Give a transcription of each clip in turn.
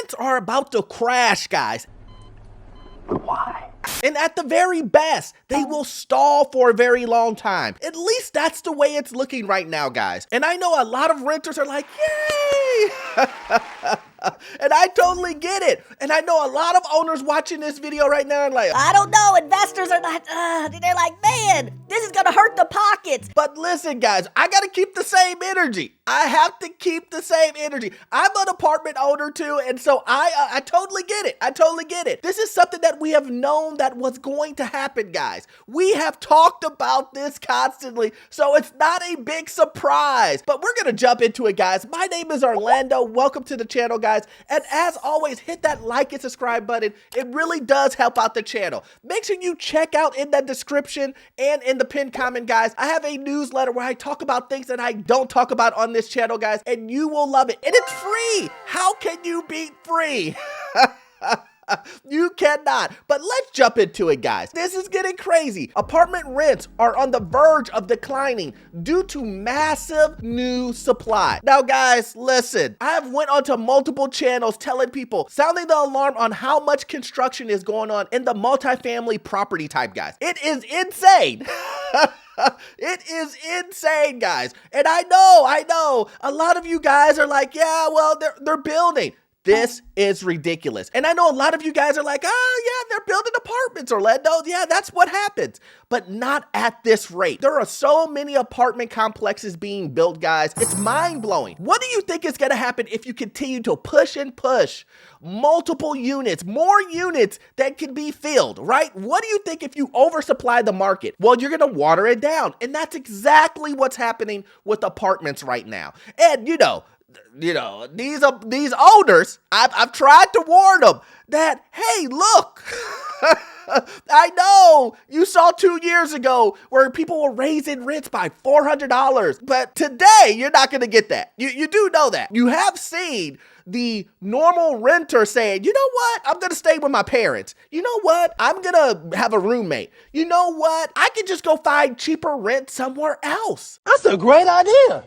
rents are about to crash, guys. Why? And at the very best, they will stall for a very long time. At least that's the way it's looking right now, guys. And I know a lot of renters are like, yay! And I totally get it. And I know a lot of owners watching this video right now are like, I don't know, investors are not, they're like, man, this is gonna hurt the pockets. but listen, guys, I gotta keep the same energy. I have to keep the same energy. I'm an apartment owner too, and so I totally get it. I totally get it. This is something that we have known that was going to happen, guys. We have talked about this constantly, so it's not a big surprise. But we're gonna jump into it, guys. My name is Orlando. Welcome to the channel, guys. And as always, hit that like and subscribe button. It really does help out the channel. Make sure you check out in the description and in the pinned comment, guys. I have a newsletter where I talk about things that I don't talk about on this channel, guys, and you will love it. And it's free. How can you beat free? You cannot. But let's jump into it, guys. This is getting crazy. Apartment rents are on the verge of declining due to massive new supply. Now, guys, listen. I have went onto multiple channels telling people, sounding the alarm on how much construction is going on in the multifamily property type, guys. It is insane. It is insane, guys. And I know, a lot of you guys are like, yeah, well, they're building. This is ridiculous. And I know a lot of you guys are like, oh yeah, they're building apartments, Orlando. Yeah, that's what happens. But not at this rate. There are so many apartment complexes being built, guys. It's mind-blowing. What do you think is gonna happen if you continue to push and push multiple units, more units that can be filled, right? What do you think if you oversupply the market? Well, you're gonna water it down. And that's exactly what's happening with apartments right now. And you know, these owners, I've tried to warn them that, hey, look, I know you saw 2 years ago where people were raising rents by $400, but today you're not going to get that. You do know that. You have seen the normal renter saying, you know what, I'm going to stay with my parents. You know what, I'm going to have a roommate. You know what, I can just go find cheaper rent somewhere else. That's a great idea.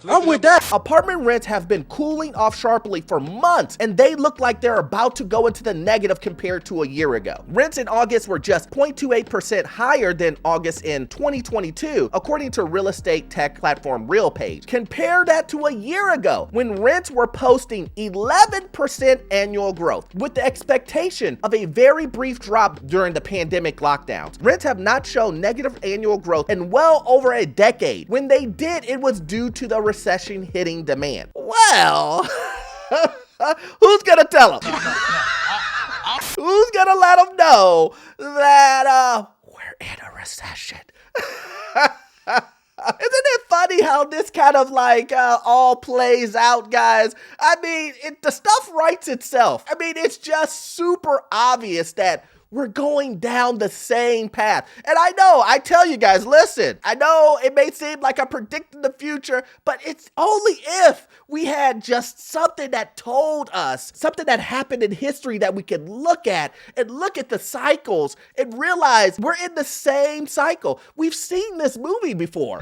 I'm with that. Apartment rents have been cooling off sharply for months, and they look like they're about to go into the negative compared to a year ago. Rents in August were just 0.28% higher than August in 2022, according to real estate tech platform RealPage. Compare that to a year ago, when rents were posting 11% annual growth, with the expectation of a very brief drop during the pandemic lockdowns. Rents have not shown negative annual growth in well over a decade. When they did, it was due to the recession hitting demand. Well, who's gonna tell them? Who's gonna let them know that we're in a recession? Isn't it funny how this kind of like all plays out, guys? I mean, the stuff writes itself. I mean, it's just super obvious that we're going down the same path. And I know, I tell you guys, listen, I know it may seem like I'm predicting the future, but it's only if we had just something that told us, something that happened in history that we could look at and look at the cycles and realize we're in the same cycle. We've seen this movie before.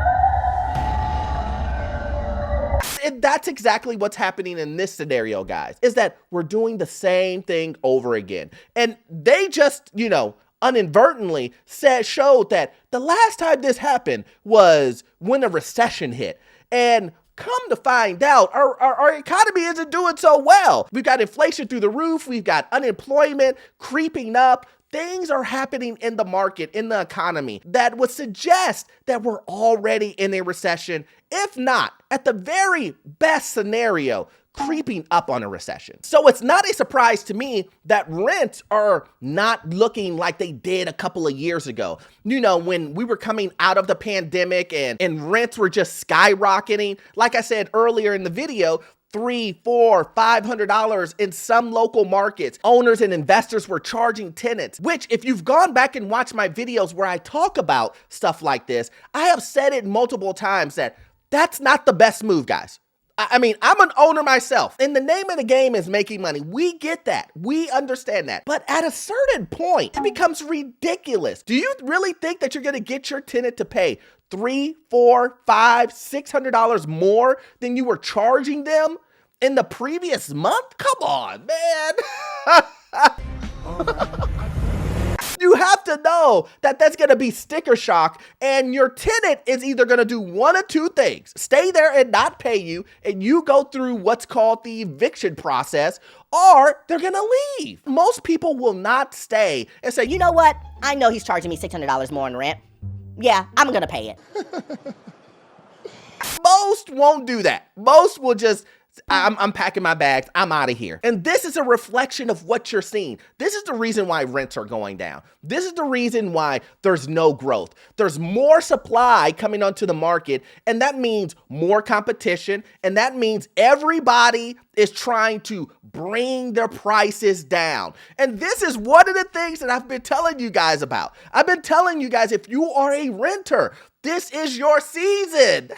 And that's exactly what's happening in this scenario, guys, is that we're doing the same thing over again. And they just, inadvertently showed that the last time this happened was when a recession hit. And come to find out, our economy isn't doing so well. We've got inflation through the roof. We've got unemployment creeping up. Things are happening in the market, in the economy, that would suggest that we're already in a recession, if not, at the very best scenario, creeping up on a recession. So it's not a surprise to me that rents are not looking like they did a couple of years ago. When we were coming out of the pandemic and rents were just skyrocketing. Like I said earlier in the video, $300, $400, $500 in some local markets. Owners and investors were charging tenants, which if you've gone back and watched my videos where I talk about stuff like this, I have said it multiple times that that's not the best move, guys. I mean, I'm an owner myself, and the name of the game is making money. We get that. We understand that. But at a certain point, it becomes ridiculous. Do you really think that you're going to get your tenant to pay $300, $400, $500, $600 more than you were charging them in the previous month? Come on, man. You have to know that that's going to be sticker shock, and your tenant is either going to do one of two things: stay there and not pay you, and you go through what's called the eviction process, or they're going to leave. Most people will not stay and say, You know what? I know he's charging me $600 more in rent. Yeah, I'm gonna pay it. Most won't do that. Most will just, I'm packing my bags, I'm out of here. And this is a reflection of what you're seeing. This is the reason why rents are going down. This is the reason why there's no growth. There's more supply coming onto the market, and that means more competition, and that means everybody is trying to bring their prices down. And this is one of the things that I've been telling you guys about. I've been telling you guys, if you are a renter, this is your season.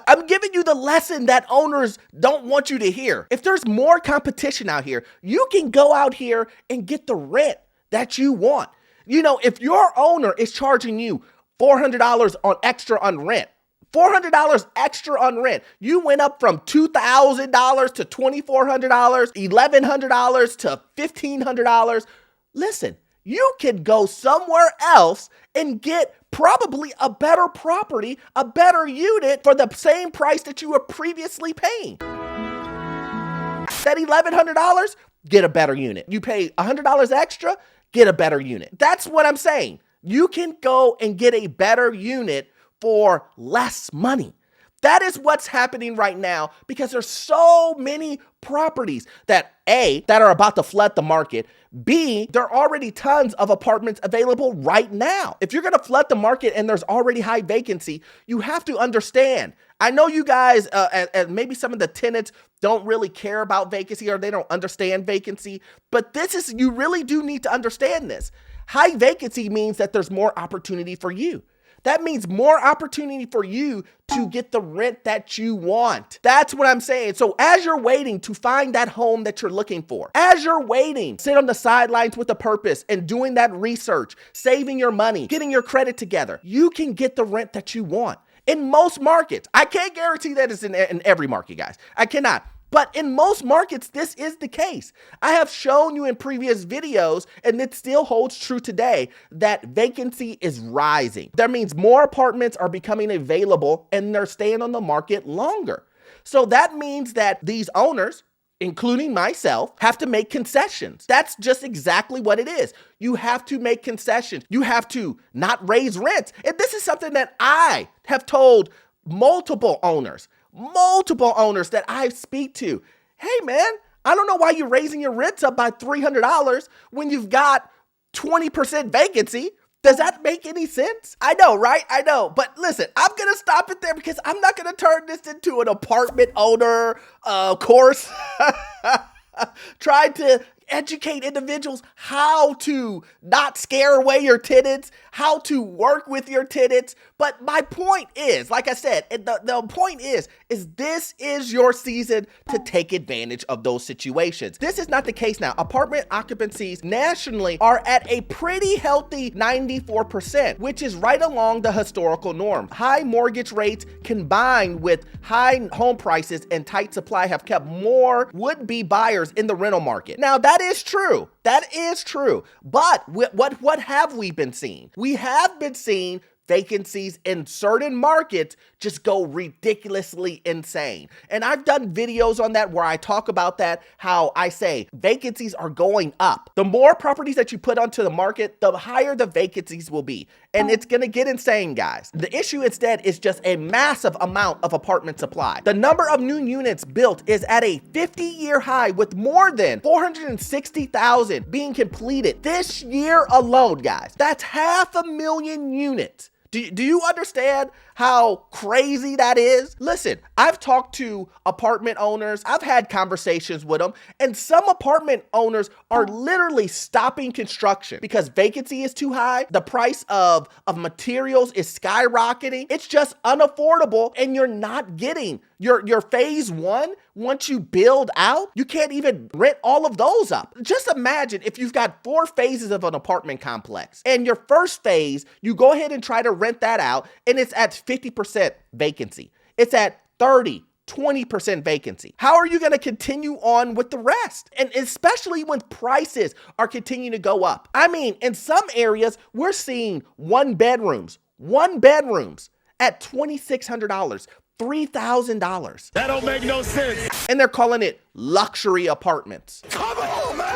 I'm giving you the lesson that owners don't want you to hear. If there's more competition out here, you can go out here and get the rent that you want. You know, if your owner is charging you $400 extra on rent, $400 extra on rent, you went up from $2,000 to $2,400, $1,100 to $1,500. Listen, you can go somewhere else and get probably a better property, a better unit for the same price that you were previously paying. That $1,100, get a better unit. You pay $100 extra, get a better unit. That's what I'm saying. You can go and get a better unit for less money. That is what's happening right now, because there's so many properties that A, that are about to flood the market. B, there are already tons of apartments available right now. If you're going to flood the market and there's already high vacancy, you have to understand. I know you guys, and maybe some of the tenants don't really care about vacancy, or they don't understand vacancy, but you really do need to understand this. High vacancy means that there's more opportunity for you. That means more opportunity for you to get the rent that you want. That's what I'm saying. So as you're waiting to find that home that you're looking for, as you're waiting, sit on the sidelines with a purpose and doing that research, saving your money, getting your credit together, you can get the rent that you want. In most markets, I can't guarantee that it's in every market, guys. I cannot. But in most markets, this is the case. I have shown you in previous videos, and it still holds true today, that vacancy is rising. That means more apartments are becoming available and they're staying on the market longer. So that means that these owners, including myself, have to make concessions. That's just exactly what it is. You have to make concessions. You have to not raise rents. And this is something that I have told multiple owners that I speak to. Hey man, I don't know why you're raising your rents up by $300 when you've got 20% vacancy. Does that make any sense? I know, right? I know. But listen, I'm going to stop it there, because I'm not going to turn this into an apartment owner course. Trying to educate individuals how to not scare away your tenants, how to work with your tenants. But my point is, like I said, the point is this is your season to take advantage of those situations. This is not the case now. Apartment occupancies nationally are at a pretty healthy 94%, which is right along the historical norm. High mortgage rates combined with high home prices and tight supply have kept more would-be buyers in the rental market. Now, that is true. That is true. But what have we been seeing? We have been seeing vacancies in certain markets just go ridiculously insane. And I've done videos on that where I talk about that, how I say vacancies are going up. The more properties that you put onto the market, the higher the vacancies will be. And it's gonna get insane, guys. The issue instead is just a massive amount of apartment supply. The number of new units built is at a 50-year high, with more than 460,000 being completed this year alone, guys. That's 500,000 units. Do you understand how crazy that is? Listen, I've talked to apartment owners. I've had conversations with them, and some apartment owners are literally stopping construction because vacancy is too high. The price of materials is skyrocketing. It's just unaffordable, and you're not getting your phase one. Once you build out, you can't even rent all of those up. Just imagine if you've got 4 phases of an apartment complex, and your first phase, you go ahead and try to rent that out, and it's at 50% vacancy. It's at 30, 20% vacancy. How are you going to continue on with the rest? And especially when prices are continuing to go up. I mean, in some areas, we're seeing one bedrooms at $2,600, $3,000. That don't make no sense. And they're calling it luxury apartments. Come on, man.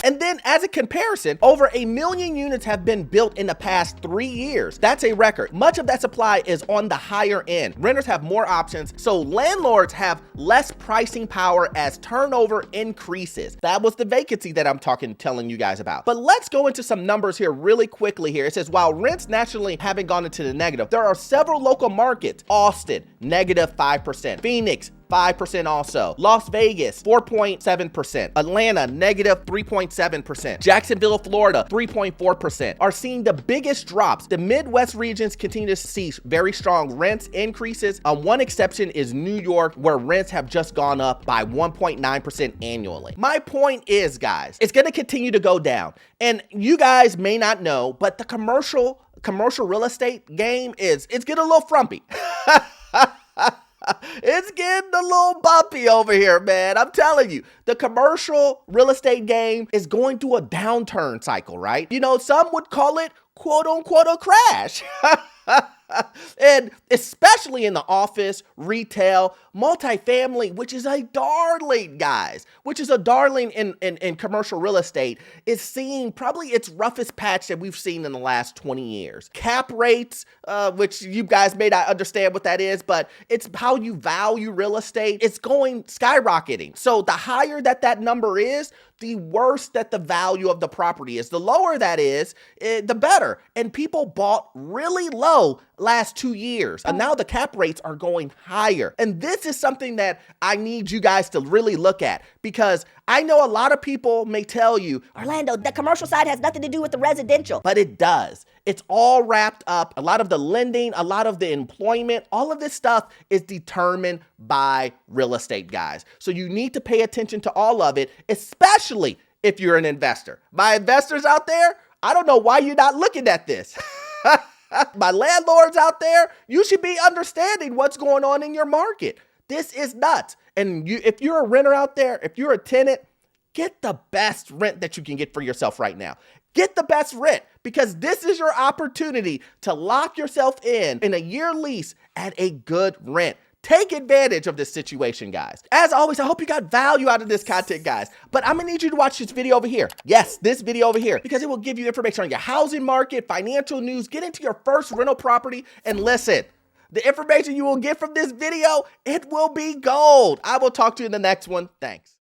And then as a comparison, over 1 million units have been built in the past 3 years. That's a record. Much of that supply is on the higher end. Renters have more options, so landlords have less pricing power as turnover increases. That was the vacancy that I'm telling you guys about. But let's go into some numbers here really quickly here. It says, while rents nationally haven't gone into the negative, there are several local markets. Austin, -5%. Phoenix, 5% also. Las Vegas, 4.7%. Atlanta, -3.7%. Jacksonville, Florida, 3.4%. are seeing the biggest drops. The Midwest regions continue to see very strong rents increases. One exception is New York, where rents have just gone up by 1.9% annually. My point is, guys, it's gonna continue to go down. And you guys may not know, but the commercial real estate game it's getting a little frumpy. It's getting a little bumpy over here, man. I'm telling you, the commercial real estate game is going through a downturn cycle, right? You know, some would call it quote unquote a crash. And especially in the office, retail, multifamily, which is a darling, guys, which is a darling in commercial real estate, is seeing probably its roughest patch that we've seen in the last 20 years. Cap rates, which you guys may not understand what that is, but it's how you value real estate. It's going skyrocketing. So the higher that number is, the worse that the value of the property is. The lower that is, the better. And people bought really low last 2 years. And now the cap rates are going higher. And this is something that I need you guys to really look at, because I know a lot of people may tell you, Orlando, the commercial side has nothing to do with the residential. but it does. It's all wrapped up. A lot of the lending, a lot of the employment, all of this stuff is determined by real estate, guys. So you need to pay attention to all of it, especially if you're an investor. My investors out there, I don't know why you're not looking at this. My landlords out there, you should be understanding what's going on in your market. This is nuts. And if you're a renter out there, if you're a tenant, get the best rent that you can get for yourself right now. Get the best rent, because this is your opportunity to lock yourself in a year lease at a good rent. Take advantage of this situation, guys. As always, I hope you got value out of this content, guys. But I'm gonna need you to watch this video over here. Yes, this video over here, because it will give you information on your housing market, financial news, get into your first rental property, and listen, the information you will get from this video, it will be gold. I will talk to you in the next one. Thanks.